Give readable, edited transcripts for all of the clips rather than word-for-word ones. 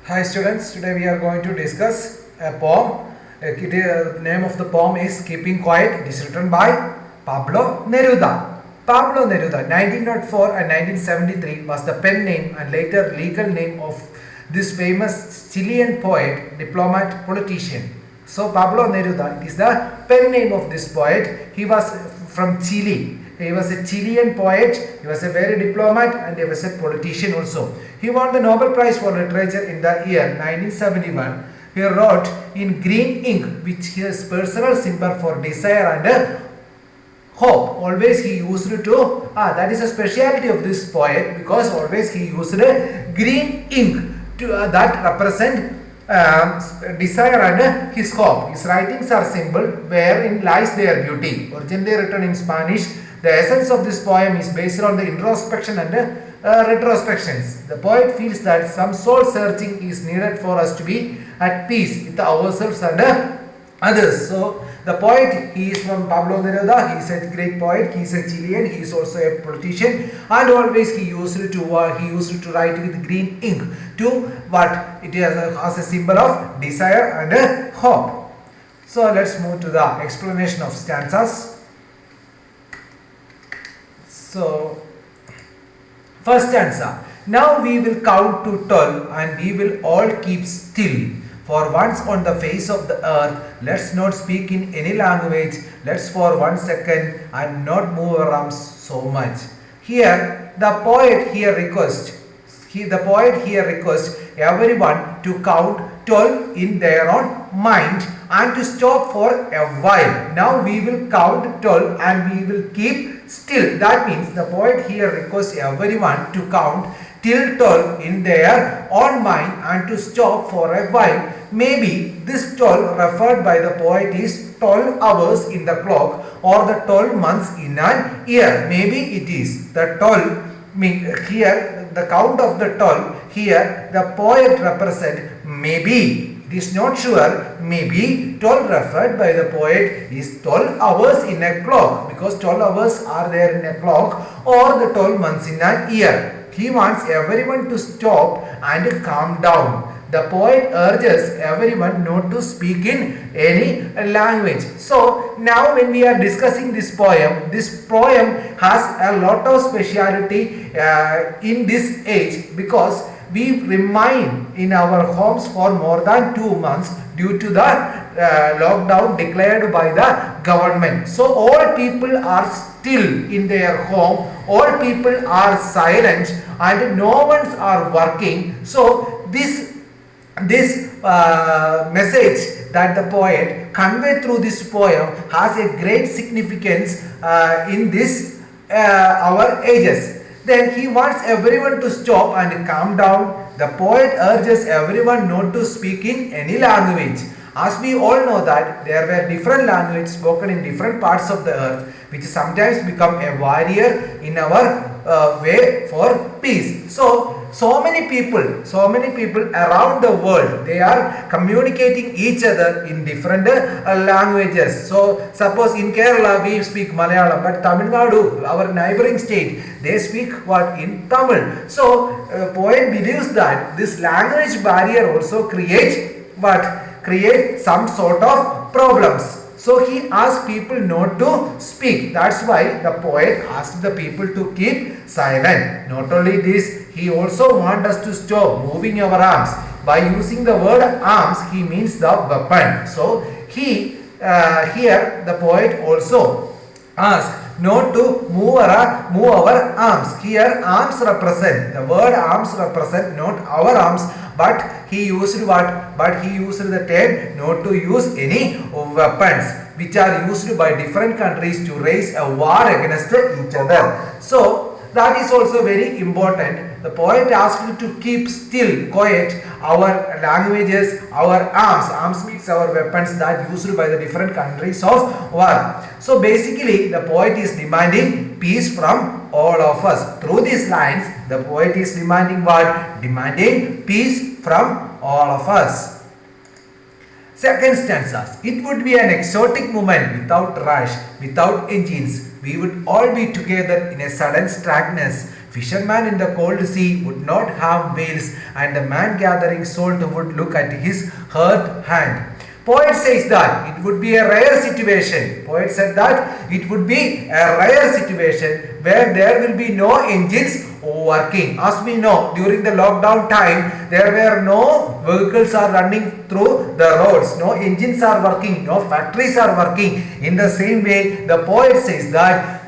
Hi students, today we are going to discuss a poem. Name of the poem is Keeping Quiet. It is written by Pablo Neruda. Pablo Neruda, 1904 and 1973 was the pen name and later legal name of this famous Chilean poet, diplomat, politician. So Pablo Neruda, it is the pen name of this poet. He was from Chile. He was a Chilean poet, he was a very diplomat and he was a politician also. He won the Nobel Prize for Literature in the year 1971. He wrote in green ink, which is personal symbol for desire and hope. Always he used to, that is a speciality of this poet because always he used green ink to that represent desire and his hope. His writings are simple, wherein lies their beauty. Originally written in Spanish, the essence of this poem is based on the introspection and retrospections. The poet feels that some soul searching is needed for us to be at peace with ourselves and others. So the poet, he is from Pablo Neruda. He is a great poet. He is a Chilean. He is also a politician, and always he used to write with green ink to what it is as a symbol of desire and hope. So let's move to the explanation of stanzas. So first stanza. Now we will count to 12 and we will all keep still. For once on the face of the earth, let's not speak in any language. Let's for 1 second and not move our arms so much. Here, the poet here requests everyone to count 12 in their own mind and to stop for a while. Now we will count 12 and we will keep still. That means the poet here requests everyone to count till 12 in their own mind and to stop for a while. Maybe this 12 referred by the poet is 12 hours in the clock or the 12 months in an year. Maybe it is the 12 here, the count of the 12 here the poet represent maybe. It is not sure. Maybe 12 referred by the poet is 12 hours in a clock because 12 hours are there in a clock or the 12 months in an year. He wants everyone to stop and calm down. The poet urges everyone not to speak in any language. So now when we are discussing this poem has a lot of speciality in this age because we remain in our homes for more than 2 months due to the lockdown declared by the government. So all people are still in their home, all people are silent and no one's are working. So this message that the poet conveyed through this poem has a great significance in this our ages. Then he wants everyone to stop and calm down. The poet urges everyone not to speak in any language. As we all know that there were different languages spoken in different parts of the earth which sometimes become a barrier in our way for peace. So many people around the world, they are communicating each other in different languages. So suppose in Kerala we speak Malayalam, but Tamil Nadu, our neighboring state, they speak what in Tamil. So poet believes that this language barrier also create some sort of problems. So he asked people not to speak. That's why the poet asked the people to keep silent. Not only this, he also wants us to stop moving our arms. By using the word arms, he means the weapon. So here the poet also asked not to move our arms. Here arms represent, the word arms represent not our arms, but he used what? But he used the term not to use any weapons which are used by different countries to raise a war against each other. So that is also very important. The poet asked to keep still, quiet, our languages, our arms. Arms means our weapons that used by the different countries of war. So basically, the poet is demanding peace from all of us. Through these lines, the poet is demanding what? Demanding peace from all of us. Second stanza. It would be an exotic moment without rush, without engines. We would all be together in a sudden strangeness. Fisherman in the cold sea would not harm whales, and the man gathering salt would look at his hurt hand. Poet says that it would be a rare situation. Poet said that it would be a rare situation where there will be no engines working. As we know, during the lockdown time, there were no vehicles are running through the roads, no engines are working, no factories are working. In the same way, the poet says that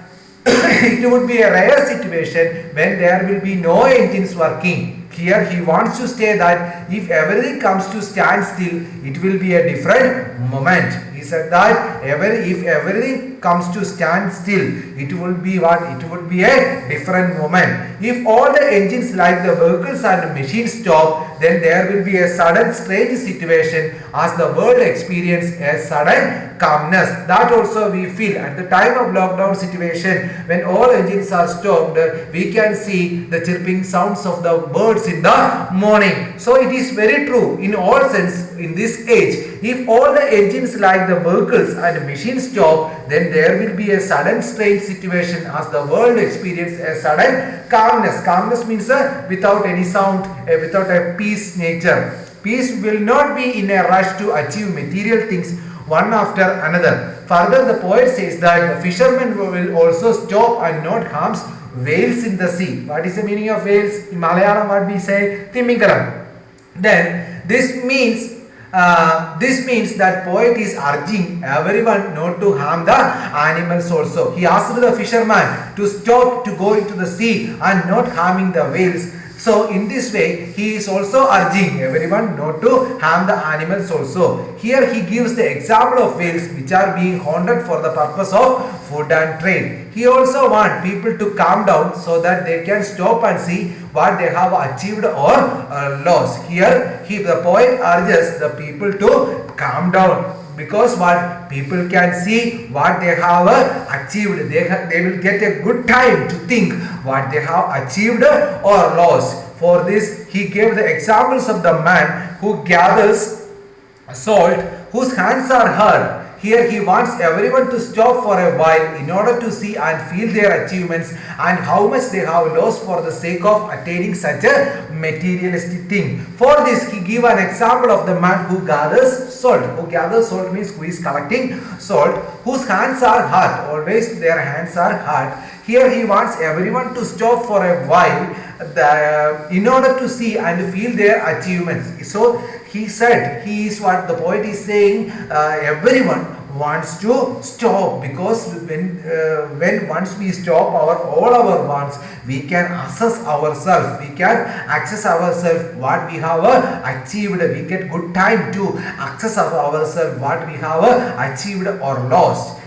it would be a rare situation when there will be no engines working. Here he wants to say that if everything comes to stand still, it will be a different moment. He said that if everything comes to stand still, it will be what? It would be a different moment. If all the engines like the vehicles and machines stop, then there will be a sudden strange situation as the world experience a sudden calmness. That also we feel at the time of lockdown situation, when all engines are stopped, we can see the chirping sounds of the birds in the morning. So it is very true in all sense in this age. If all the engines like the vehicles and machines stop, then there will be a sudden strange situation as the world experience a sudden calmness. Calmness means without any sound, without a peace nature. Peace will not be in a rush to achieve material things one after another. Further, the poet says that the fishermen will also stop and not harm whales in the sea. What is the meaning of whales? In Malayalam, what we say? Timmingalam. Then this means that poet is urging everyone not to harm the animals also. He asked the fisherman to stop to go into the sea and not harming the whales. So in this way, he is also urging everyone not to harm the animals also. Here he gives the example of whales which are being hunted for the purpose of food and trade. He also wants people to calm down so that they can stop and see what they have achieved or lost. Here the poet urges the people to calm down, because what people can see what they have achieved. They will get a good time to think what they have achieved or lost. For this he gave the examples of the man who gathers salt whose hands are hurt. Here he wants everyone to stop for a while in order to see and feel their achievements and how much they have lost for the sake of attaining such a materialistic thing. For this he gives an example of the man who gathers salt. Who gathers salt means who is collecting salt, whose hands are hurt. Always their hands are hurt. Here he wants everyone to stop for a while in order to see and feel their achievements. So he said, he is what the poet is saying, everyone wants to stop, because when once we stop all our wants, we can assess ourselves, we can access ourselves what we have achieved. We get good time to access ourselves what we have achieved or lost.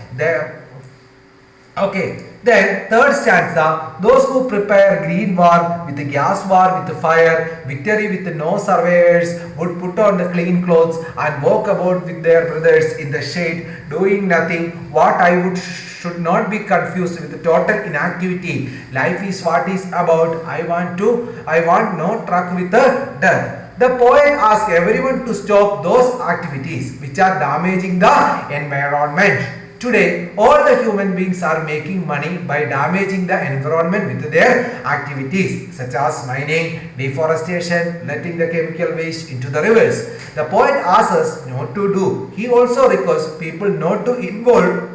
Okay. Then third stanza, those who prepare green war with the gas war with the fire, victory with no survivors, would put on the clean clothes and walk about with their brothers in the shade, doing nothing. What I would should not be confused with the total inactivity. Life is what is about. I want no truck with the death. The poet asks everyone to stop those activities which are damaging the environment. Today, all the human beings are making money by damaging the environment with their activities such as mining, deforestation, letting the chemical waste into the rivers. The poet asks us not to do. He also requests people not to involve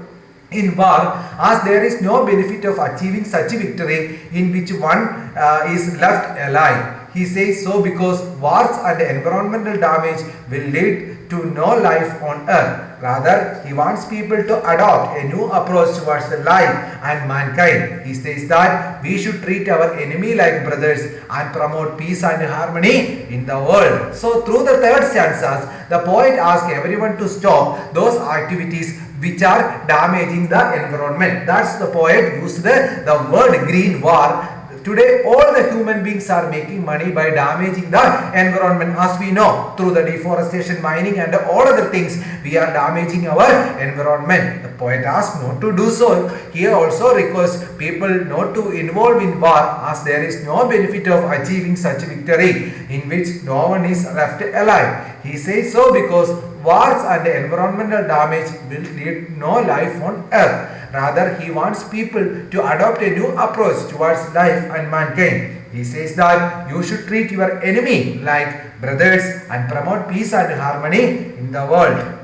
in war, as there is no benefit of achieving such a victory in which one is left alive. He says so because wars and environmental damage will lead to no life on earth. Rather, he wants people to adopt a new approach towards the life and mankind. He says that we should treat our enemy like brothers and promote peace and harmony in the world. So through the third stanzas, the poet asks everyone to stop those activities which are damaging the environment. That's the poet used the word green war. Today, all the human beings are making money by damaging the environment. As we know, through the deforestation, mining and all other things, we are damaging our environment. The poet asks not to do so. Here also requests people not to involve in war, as there is no benefit of achieving such victory in which no one is left alive. He says so because wars and environmental damage will lead no life on earth. Rather, he wants people to adopt a new approach towards life and mankind. He says that you should treat your enemy like brothers and promote peace and harmony in the world.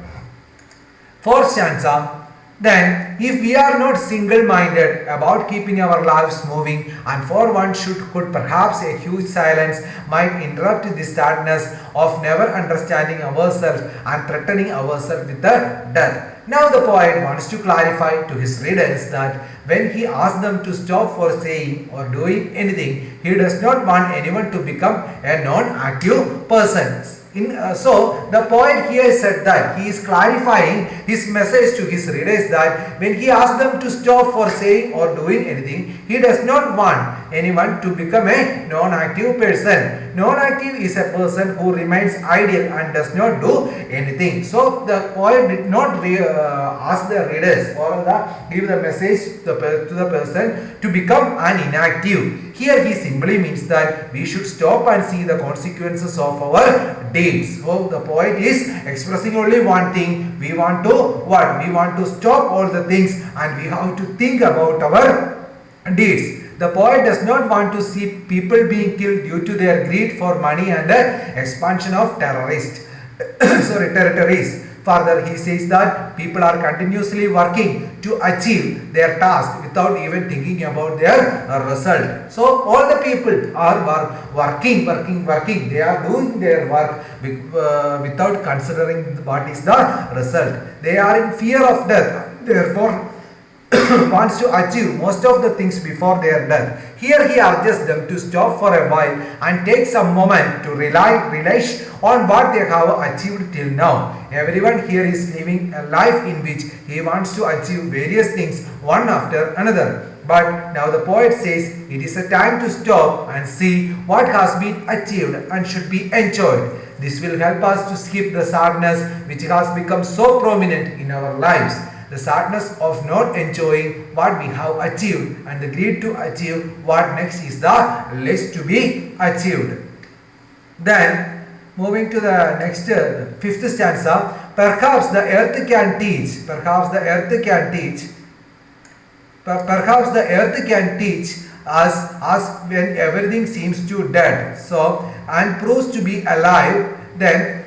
Fourth stanza. Then, if we are not single-minded about keeping our lives moving, and for one could perhaps a huge silence might interrupt the sadness of never understanding ourselves and threatening ourselves with the death. Now the poet wants to clarify to his readers that when he asks them to stop for saying or doing anything, he does not want anyone to become a non-active person. So the poet here said that he is clarifying his message to his readers that when he asks them to stop for saying or doing anything, he does not want anyone to become a non-active person. Non-active is a person who remains idle and does not do anything. So the poet did not ask the readers or give the message to the person to become an inactive. Here he simply means that we should stop and see the consequences of our deeds. So the poet is expressing only one thing. We want to what? We want to stop all the things and we have to think about our deeds. The poet does not want to see people being killed due to their greed for money and the expansion of territories. Further, he says that people are continuously working to achieve their task without even thinking about their result. So, all the people are working. They are doing their work without considering what is the result. They are in fear of death. Therefore, wants to achieve most of the things before their death. Here he urges them to stop for a while and take some moment to relish on what they have achieved till now. Everyone here is living a life in which he wants to achieve various things one after another. But now the poet says it is a time to stop and see what has been achieved and should be enjoyed. This will help us to skip the sadness which has become so prominent in our lives. The sadness of not enjoying what we have achieved and the greed to achieve what next is the list to be achieved. Then, moving to the next fifth stanza, perhaps the earth can teach, perhaps the earth can teach us when everything seems to dead, so and proves to be alive, then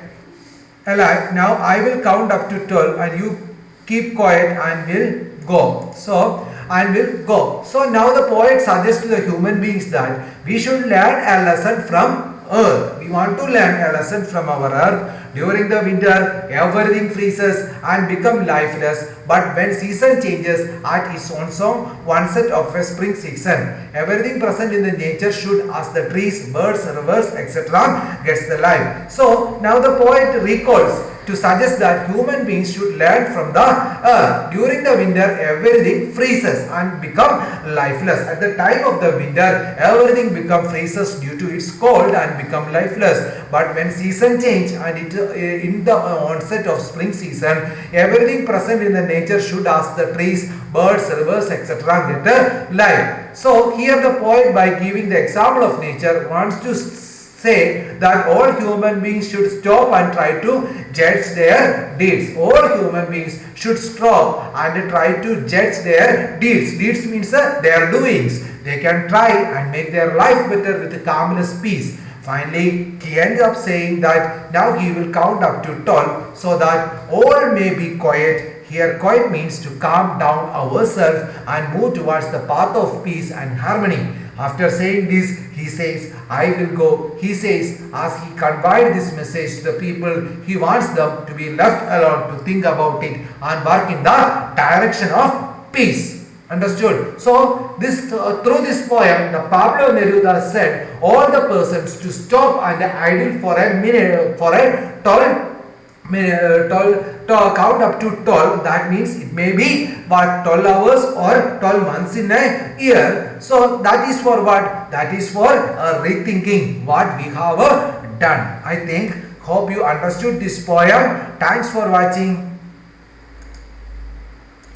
alive. Now I will count up to 12 and you keep quiet and will go. So now the poet suggests to the human beings that we should learn a lesson from earth. We want to learn a lesson from our earth. During the winter, everything freezes and become lifeless. But when season changes at its own song, one set of a spring season, everything present in the nature should, as the trees, birds, rivers, etc., gets the life. So now the poet recalls to suggest that human beings should learn from the earth. During the winter, everything freezes and become lifeless. At the time of the winter, everything becomes freezes due to its cold and become lifeless. But when season change and in the onset of spring season, everything present in the nature should, as the trees, birds, rivers, etc., get life. So here the poet, by giving the example of nature, wants to say that all human beings should stop and try to judge their deeds. All human beings should stop and try to judge their deeds. Deeds means their doings. They can try and make their life better with calmness, peace. Finally, he ends up saying that now he will count up to 12 so that all may be quiet. Here, quiet means to calm down ourselves and move towards the path of peace and harmony. After saying this, he says, I will go. He says, as he conveyed this message to the people, he wants them to be left alone to think about it and work in the direction of peace. Understood? So, through this poem, the Pablo Neruda said all the persons to stop and idle for a minute, for a 12 count up to 12. That means it may be but 12 hours or 12 months in a year. So that is for what? That is for rethinking what we have done. I think, hope you understood this poem. Thanks for watching.